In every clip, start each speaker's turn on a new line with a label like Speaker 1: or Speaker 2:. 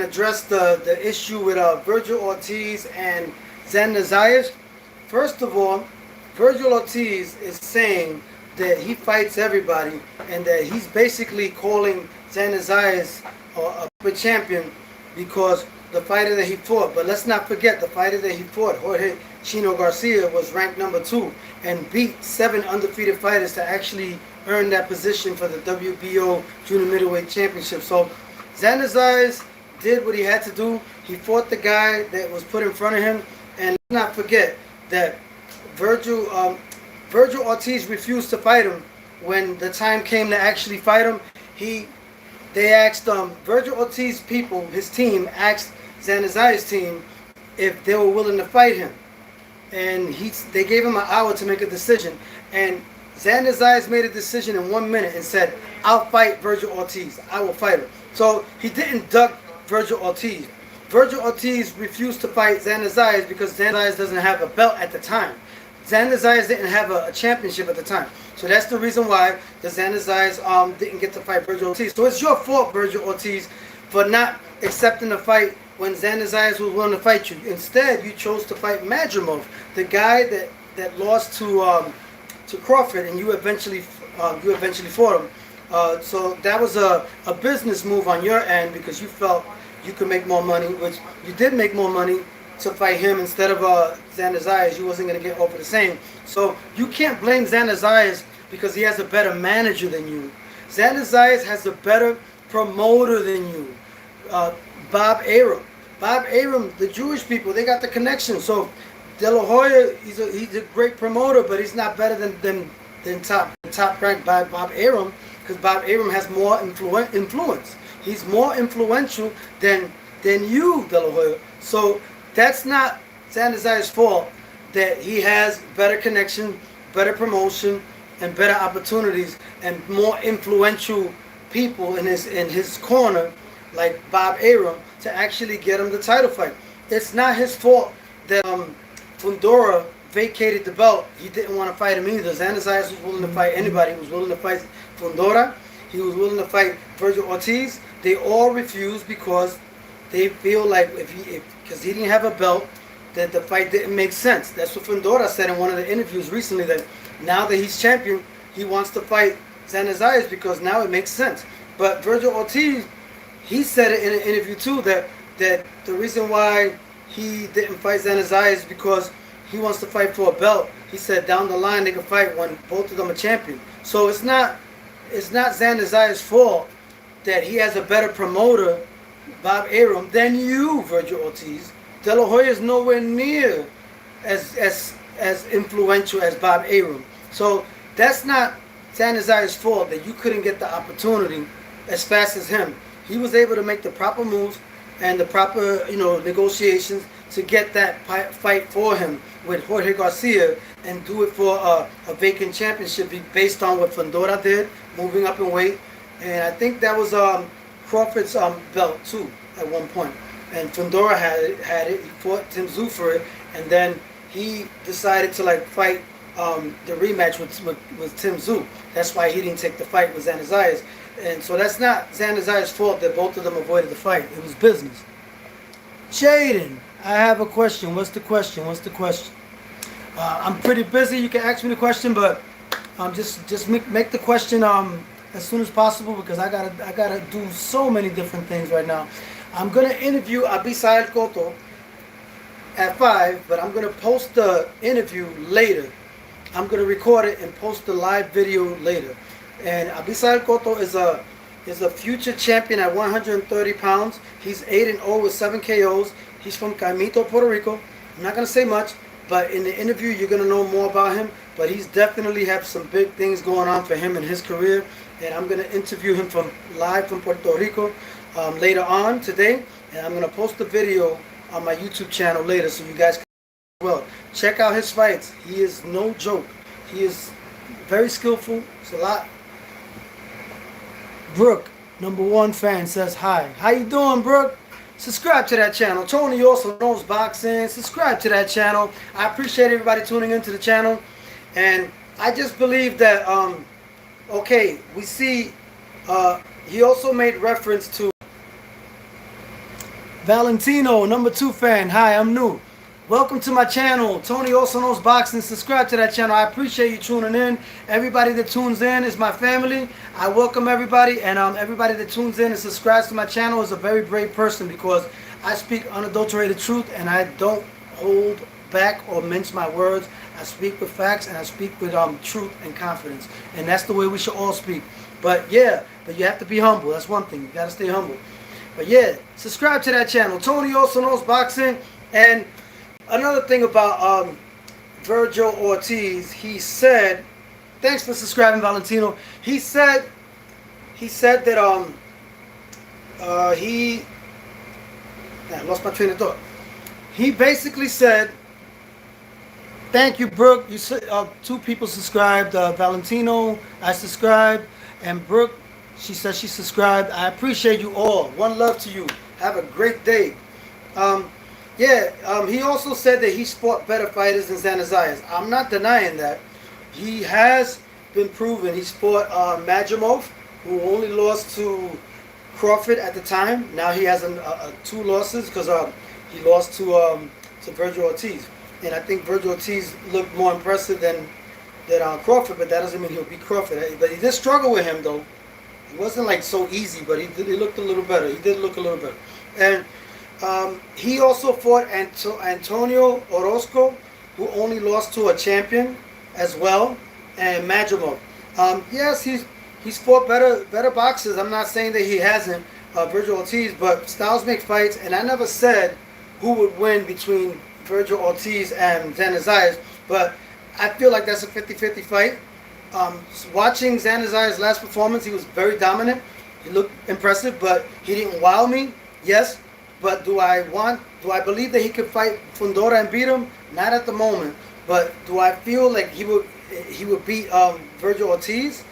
Speaker 1: can address the issue with Vergil Ortiz and Xander. First of all, Vergil Ortiz is saying that he fights everybody and that he's basically calling Xander a champion because the fighter that he fought. But let's not forget the fighter that he fought, Jorge Chino Garcia, was ranked number 2 and beat 7 undefeated fighters to actually earn that position for the WBO Junior Middleweight Championship. So Xander did what he had to do. He fought the guy that was put in front of him. And let's not forget that Vergil Ortiz refused to fight him when the time came to actually fight him. They asked Vergil Ortiz people, his team, asked Xander's team if they were willing to fight him. And they gave him an hour to make a decision. And Xander made a decision in 1 minute and said, I'll fight Vergil Ortiz. I will fight him. So he didn't duck Vergil Ortiz. Vergil Ortiz refused to fight Xander because Xander doesn't have a belt at the time. Xander didn't have a championship at the time. So that's the reason why the Xander didn't get to fight Vergil Ortiz. So it's your fault, Vergil Ortiz, for not accepting the fight when Xander was willing to fight you. Instead, you chose to fight Madrimov, the guy that lost to Crawford, and you eventually fought him. So that was a business move on your end because you felt you could make more money, which you did make more money to fight him instead of Xander. You wasn't going to get over the same. So you can't blame Xander because he has a better manager than you. Xander has a better promoter than you. Bob Arum. Bob Arum, the Jewish people, they got the connection. So De La Hoya, he's a great promoter, but he's not better than top ranked by Bob Arum because Bob Arum has more influence. He's more influential than you, De La Hoya. So that's not Xander's fault that he has better connection, better promotion, and better opportunities, and more influential people in his corner, like Bob Arum, to actually get him the title fight. It's not his fault that Fundora vacated the belt. He didn't want to fight him either. Xander was willing to fight anybody. He was willing to fight Fundora. He was willing to fight Vergil Ortiz. They all refused because they feel like because he didn't have a belt, that the fight didn't make sense. That's what Fundora said in one of the interviews recently, that now that he's champion, he wants to fight Xander because now it makes sense. But Vergil Ortiz, he said it in an interview too, that the reason why he didn't fight Xander is because he wants to fight for a belt. He said down the line they can fight when both of them are champion. So it's not Xander's fault that he has a better promoter, Bob Arum, than you, Vergil Ortiz. De La Hoya is nowhere near as influential as Bob Arum. So that's not Xander's fault that you couldn't get the opportunity as fast as him. He was able to make the proper moves and the proper negotiations to get that fight for him with Jorge Garcia and do it for a vacant championship based on what Fundora did, moving up in weight. And I think that was Crawford's belt too at one point. And Fundora had it. He fought Tim Tszyu for it, and then he decided to fight the rematch with Tim Tszyu. That's why he didn't take the fight with Xander. And so that's not Xander's fault that both of them avoided the fight. It was business. Jaden, I have a question. What's the question? I'm pretty busy. You can ask me the question, but just make the question as soon as possible because I gotta do so many different things right now. I'm gonna interview Abisael Cotto at 5, but I'm gonna post the interview later. I'm gonna record it and post the live video later. And Abisael Cotto is a future champion at 130 pounds. He's 8-0 with 7 KOs. He's from Caimito, Puerto Rico. I'm not gonna say much, but in the interview you're gonna know more about him. But he's definitely have some big things going on for him in his career. And I'm gonna interview him live from Puerto Rico later on today. And I'm gonna post the video on my YouTube channel later so you guys can check out his fights. He is no joke. He is very skillful. It's a lot. Brooke, #1 fan, says hi. How you doing, Brooke? Subscribe to that channel. Tony also knows boxing. Subscribe to that channel. I appreciate everybody tuning into the channel. And I just believe that, okay, we see, he also made reference to Valentino, number 2 fan. Hi, I'm new. Welcome to my channel. Tony also knows boxing. Subscribe to that channel. I appreciate you tuning in. Everybody that tunes in is my family. I welcome everybody, and everybody that tunes in and subscribes to my channel is a very brave person because I speak unadulterated truth and I don't hold back or mince my words. I speak with facts and I speak with truth and confidence, and that's the way we should all speak. But yeah, but you have to be humble. That's one thing. You got to stay humble. But yeah, subscribe to that channel. Tony also knows boxing. And another thing about Vergil Ortiz, he said, thanks for subscribing, Valentino. He said that I lost my train of thought. He basically said, thank you, Brooke. You said 2 people subscribed. Valentino, I subscribed, and Brooke, she said she subscribed. I appreciate you all. One love to you. Have a great day. He also said that he fought better fighters than Xander. I'm not denying that. He has been proven. He's fought Majimov, who only lost to Crawford at the time. Now he has 2 losses because he lost to Vergil Ortiz. And I think Vergil Ortiz looked more impressive than Crawford, but that doesn't mean he'll beat Crawford. But he did struggle with him, though. It wasn't like so easy, but he looked a little better. He did look a little better. And he also fought Antonio Orozco, who only lost to a champion as well, and Majimov. Yes, he's fought better boxers. I'm not saying that he hasn't, Vergil Ortiz, but styles make fights, and I never said who would win between Vergil Ortiz and Xander. But I feel like that's a 50-50 fight. Watching Xander's last performance, he was very dominant. He looked impressive, but he didn't wow me. Yes, but do I believe that he could fight Fundora and beat him? Not at the moment. But do I feel like he would beat Vergil Ortiz?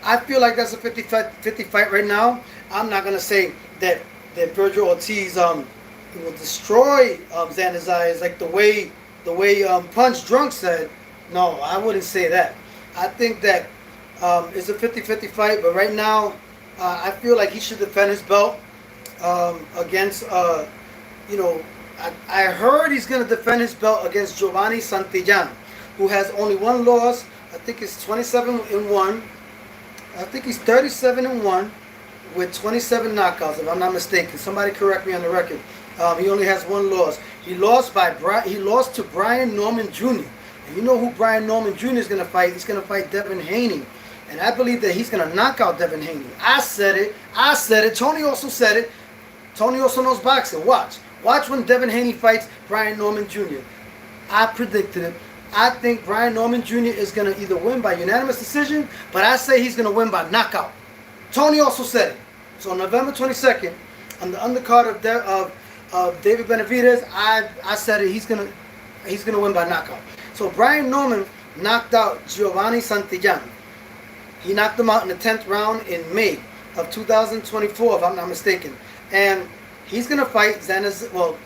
Speaker 1: I feel like that's a 50-50 fight right now. I'm not gonna say that Vergil Ortiz will destroy Xander's like the way Punch Drunk said. No, I wouldn't say that. I think that it's a 50-50 fight, but right now I feel like he should defend his belt against, I heard he's going to defend his belt against Giovanni Santillán, who has only 1 loss. I think it's 27-1. I think he's 37-1 with 27 knockouts, if I'm not mistaken. Somebody correct me on the record. He only has 1 loss. He lost to Brian Norman Jr. You know who Brian Norman Jr. is going to fight? He's going to fight Devin Haney. And I believe that he's going to knock out Devin Haney. I said it. Tony also said it. Tony also knows boxing. Watch when Devin Haney fights Brian Norman Jr. I predicted it. I think Brian Norman Jr. is going to either win by unanimous decision, but I say he's going to win by knockout. Tony also said it. So November 22nd, on the undercard of David Benavidez, I said it. He's going to win by knockout. So Brian Norman knocked out Giovanni Santillán. He knocked him out in the 10th round in May of 2024, if I'm not mistaken. And he's going to fight Xander, well,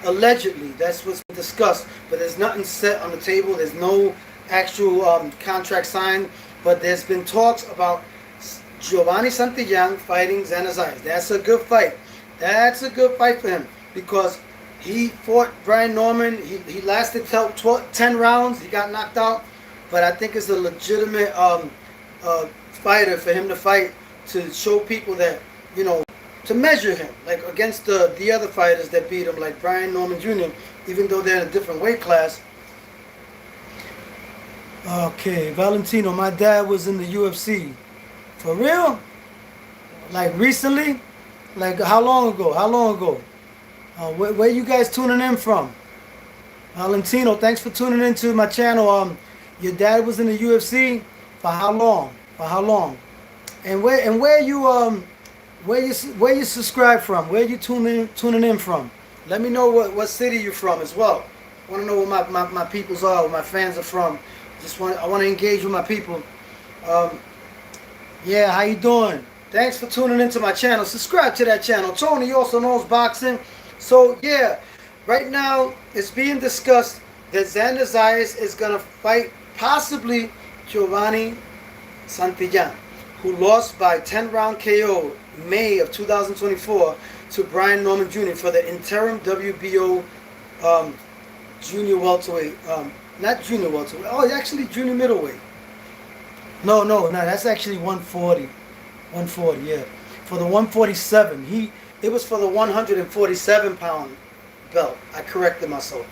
Speaker 1: allegedly. That's what's discussed. But there's nothing set on the table. There's no actual contract signed. But there's been talks about Giovanni Santillán fighting Xander. That's a good fight. That's a good fight for him because he fought Brian Norman. He lasted 10 rounds. He got knocked out. But I think it's a legitimate fighter for him to fight, to show people that, to measure him, like against the other fighters that beat him, like Brian Norman Jr., even though they're in a different weight class. Okay, Valentino, my dad was in the UFC. For real? Like recently? Like how long ago? Where you guys tuning in from? Valentino, thanks for tuning into my channel. Your dad was in the UFC. For how long? And where you subscribe from? Where you tuning in from? Let me know what city you're from as well. I want to know where my peoples are, where my fans are from. I want to engage with my people. Yeah, how you doing? Thanks for tuning into my channel. Subscribe to that channel. Tony also knows boxing. So yeah, right now it's being discussed that Xander Zayas is gonna fight possibly Giovanni Santillán, who lost by 10-round KO May of 2024 to Brian Norman Jr. for the interim WBO junior welterweight. Not junior welterweight. Oh, actually junior middleweight. No. That's actually 140. 140, yeah. For the 147. It was for the 147-pound belt. I corrected myself.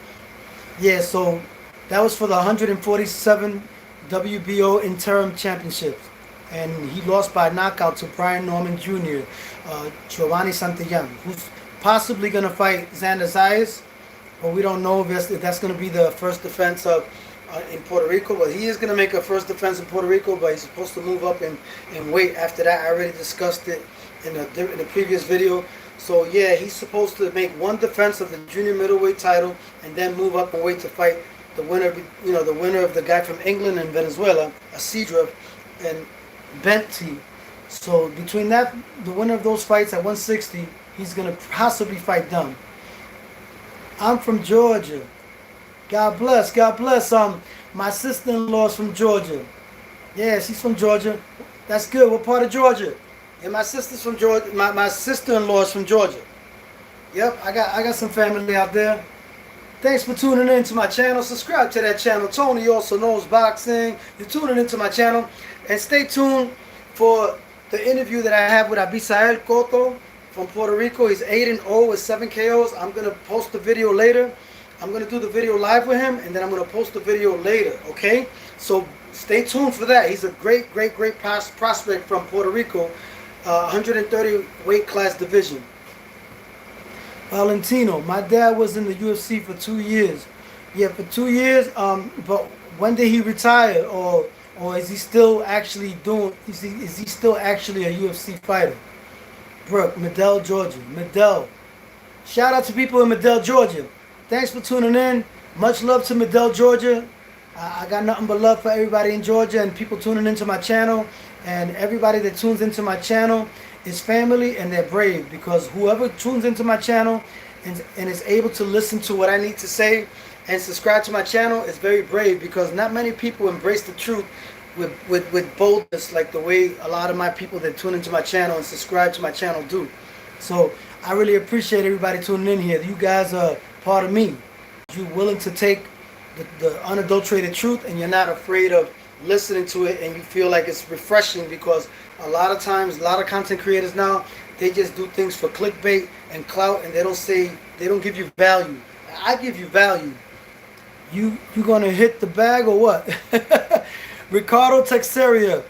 Speaker 1: Yeah, so that was for the 147 WBO interim championships. And he lost by knockout to Brian Norman Jr., Giovanni Santillán, who's possibly going to fight Xander Zayas, but we don't know if that's going to be the first defense of in Puerto Rico. But he is going to make a first defense in Puerto Rico, but he's supposed to move up in weight after that. I already discussed it in the previous video. So yeah, he's supposed to make one defense of the junior middleweight title and then move up in weight to fight the winner, the winner of the guy from England and Venezuela, Asidra and Benti. So between that, the winner of those fights at 160, he's going to possibly fight them. I'm from Georgia. God bless, God bless. My sister-in-law's from Georgia. Yeah, she's from Georgia. That's good. What part of Georgia? Yeah, my sister's from Georgia. My sister-in-law's from Georgia. Yep, I got some family out there. Thanks for tuning in to my channel. Subscribe to that channel. Tony also knows boxing. You're tuning into my channel. And stay tuned for the interview that I have with Abisael Cotto from Puerto Rico. He's 8-0 with 7 KOs. I'm going to post the video later. I'm going to do the video live with him, and then I'm going to post the video later, okay? So stay tuned for that. He's a great prospect from Puerto Rico, 130 weight class division. Valentino, my dad was in the UFC for 2 years. Yeah, for 2 years. But when did he retire, or is he still actually doing? Is he still actually a UFC fighter? Brooke, Medell, Georgia. Medell. Shout out to people in Medell, Georgia. Thanks for tuning in. Much love to Medell, Georgia. I got nothing but love for everybody in Georgia and people tuning into my channel. And everybody that tunes into my channel is family, and they're brave, because whoever tunes into my channel and is able to listen to what I need to say and subscribe to my channel is very brave, because not many people embrace the truth with boldness like the way a lot of my people that tune into my channel and subscribe to my channel do. So I really appreciate everybody tuning in here. You guys are part of me. You're willing to take the unadulterated truth, and you're not afraid of listening to it, and you feel like it's refreshing, because a lot of times, a lot of content creators now, they just do things for clickbait and clout, and they don't give you value. I give you value. You gonna hit the bag or what? Ricardo Texeria.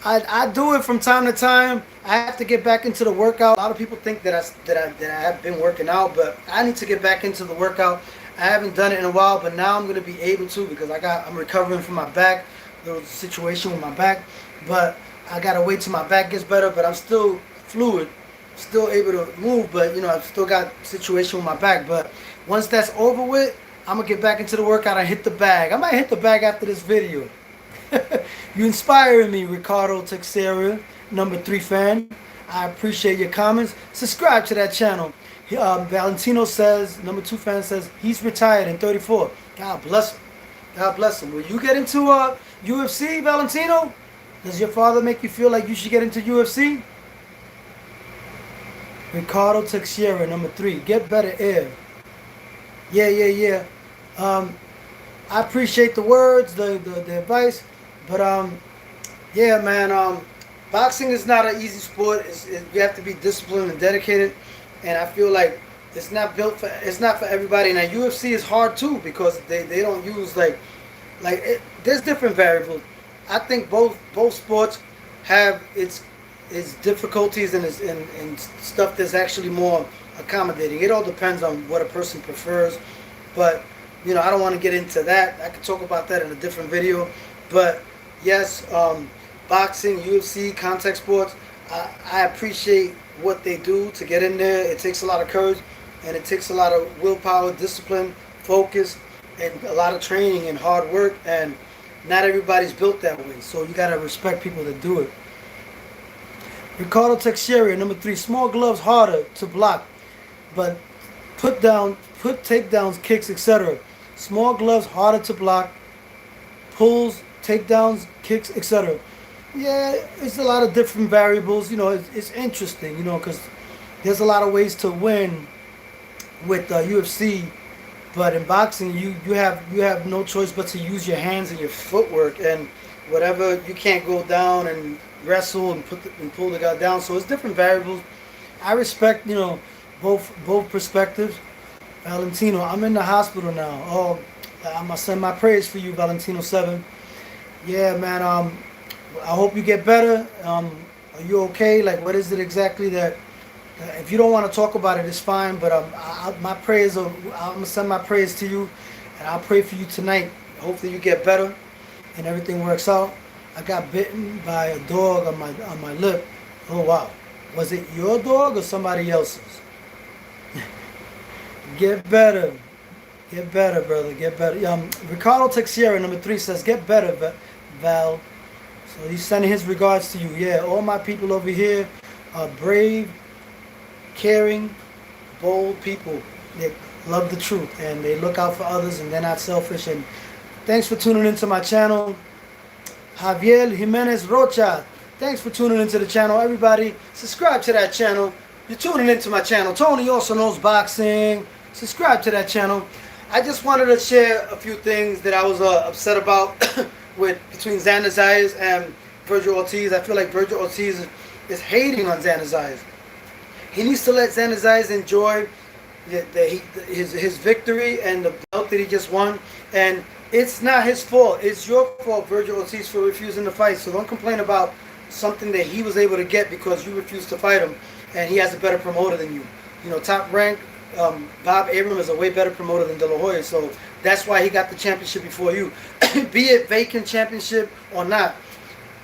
Speaker 1: I do it from time to time. I have to get back into the workout. A lot of people think that I have been working out, but I need to get back into the workout. I haven't done it in a while, but now I'm gonna be able to, because I'm recovering from my back. There was a situation with my back, but I gotta wait till my back gets better. But I'm still fluid, still able to move, but I've still got a situation with my back. But once that's over with, I'm gonna get back into the workout and hit the bag. I might hit the bag after this video. You inspiring me, Ricardo Texeria, number 3 fan. I appreciate your comments. Subscribe to that channel. Valentino says, number 2 fan says, he's retired in 34. God bless him. God bless him. Will you get into UFC, Valentino? Does your father make you feel like you should get into UFC? Ricardo Texeira, number 3. Get better air. Yeah. I appreciate the words, the advice, but yeah, man. Boxing is not an easy sport. You have to be disciplined and dedicated, and I feel like it's not for everybody. And UFC is hard too, because they don't use there's different variables. I think both sports have its difficulties and stuff that's actually more accommodating. It all depends on what a person prefers, but I don't want to get into that. I could talk about that in a different video. But yes, boxing, UFC, contact sports, I appreciate what they do to get in there. It takes a lot of courage, and it takes a lot of willpower, discipline, focus, and a lot of training and hard work, and not everybody's built that way. So you gotta respect people that do it. Ricardo Texeria, number 3. Small gloves harder to block, but put takedowns, kicks, etc. Small gloves harder to block, pulls, takedowns, kicks, etc. Yeah, it's a lot of different variables. It's interesting, because there's a lot of ways to win with UFC, but in boxing, you have no choice but to use your hands and your footwork and whatever. You can't go down and wrestle and pull the guy down. So it's different variables. I respect both perspectives. Valentino, I'm in the hospital now. Oh, I'm gonna send my prayers for you, Valentino 7. Yeah, man. I hope you get better. Are you okay? Like, what is it exactly that? If you don't want to talk about it, it's fine. But my prayers are. I'm gonna send my prayers to you, and I'll pray for you tonight. Hopefully, you get better, and everything works out. I got bitten by a dog on my lip. Oh wow, was it your dog or somebody else's? Get better. Get better, brother. Get better. Ricardo Texiera, number 3, says, get better, Val. So he's sending his regards to you. Yeah, all my people over here are brave, caring, bold people. They love the truth, and they look out for others, and they're not selfish. And thanks for tuning into my channel. Javier Jimenez Rocha, thanks for tuning into the channel. Everybody, subscribe to that channel. You're tuning into my channel. Tony also knows boxing. Subscribe to that channel. I just wanted to share a few things that I was upset about between Xander Zayas and Vergil Ortiz. I feel like Vergil Ortiz is hating on Xander Zayas. He needs to let Xander Zayas enjoy his victory and the belt that he just won. And it's not his fault. It's your fault, Vergil Ortiz, for refusing to fight. So don't complain about something that he was able to get because you refused to fight him, and he has a better promoter than you. Top rank. Bob Arum is a way better promoter than De La Hoya, so that's why he got the championship before you. Be it vacant championship or not,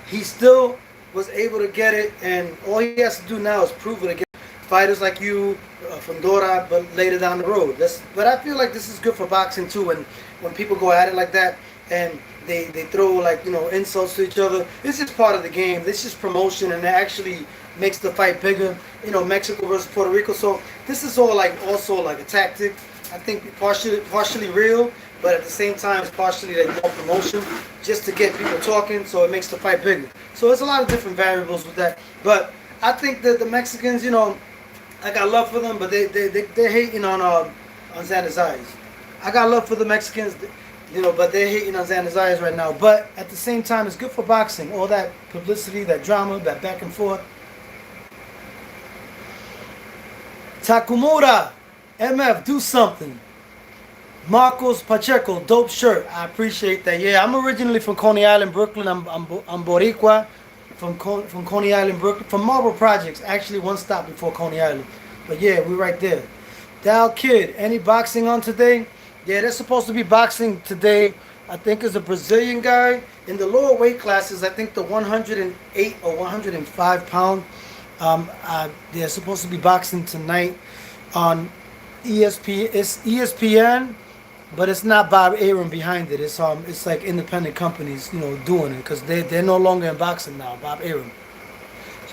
Speaker 1: he still was able to get it, and all he has to do now is prove it against fighters like you, Fundora, but later down the road. But I feel like this is good for boxing too, when people go at it like that and they throw insults to each other. It's just part of the game. It's just promotion, and it actually makes the fight bigger. Mexico versus Puerto Rico. So this is all also a tactic. I think partially real, but at the same time it's partially more promotion, just to get people talking. So it makes the fight bigger. So there's a lot of different variables with that. But I think that the Mexicans, I got love for them, but they're hating on Xander Zayas. I got love for the Mexicans, but they're hating on Xander Zayas right now. But at the same time, it's good for boxing. All that publicity, that drama, that back and forth. Takumura, MF, do something. Marcos Pacheco, dope shirt. I appreciate that. Yeah, I'm originally from Coney Island, Brooklyn. I'm Boricua from Coney Island, Brooklyn. From Marble Projects, actually one stop before Coney Island. But yeah, we're right there. Dal Kid, any boxing on today? Yeah, there's supposed to be boxing today. I think it's a Brazilian guy. In the lower weight classes, I think the 108 or 105 pound. They're supposed to be boxing tonight on ESPN. It's ESPN, but it's not Bob Arum behind it. It's like independent companies, doing it, because they're no longer in boxing now. Bob Arum.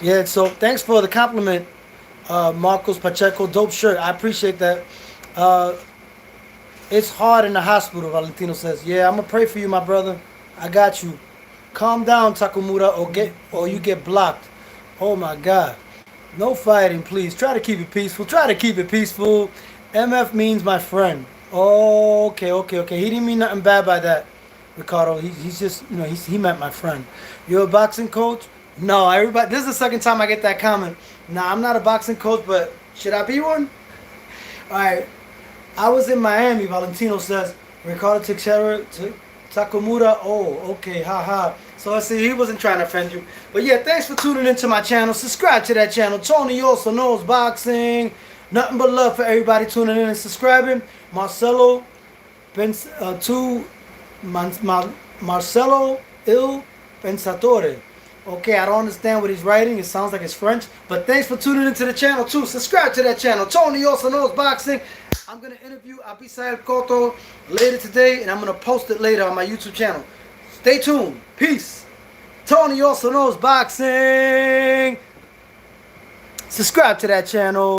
Speaker 1: Yeah. So thanks for the compliment, Marcos Pacheco. Dope shirt. I appreciate that. It's hard in the hospital. Valentino says, "Yeah, I'm gonna pray for you, my brother. I got you. Calm down, Takumura, or you get blocked." Oh my God. No fighting, please. Try to keep it peaceful. Try to keep it peaceful. MF means my friend. Oh, okay. He didn't mean nothing bad by that, Ricardo. He's just, he meant my friend. You're a boxing coach? No, everybody. This is the second time I get that comment. Nah, I'm not a boxing coach, but should I be one? All right. I was in Miami, Valentino says. Ricardo Teixeira, Takumura. Oh, okay. Ha. So I see he wasn't trying to offend you. But yeah, thanks for tuning into my channel. Subscribe to that channel. Tony also knows boxing. Nothing but love for everybody tuning in and subscribing. Marcelo Marcelo Il Pensatore. Okay, I don't understand what he's writing. It sounds like it's French. But thanks for tuning into the channel too. Subscribe to that channel. Tony also knows boxing. I'm going to interview Abisael Cotto later today, and I'm going to post it later on my YouTube channel. Stay tuned. Peace. Tony also knows boxing. Subscribe to that channel.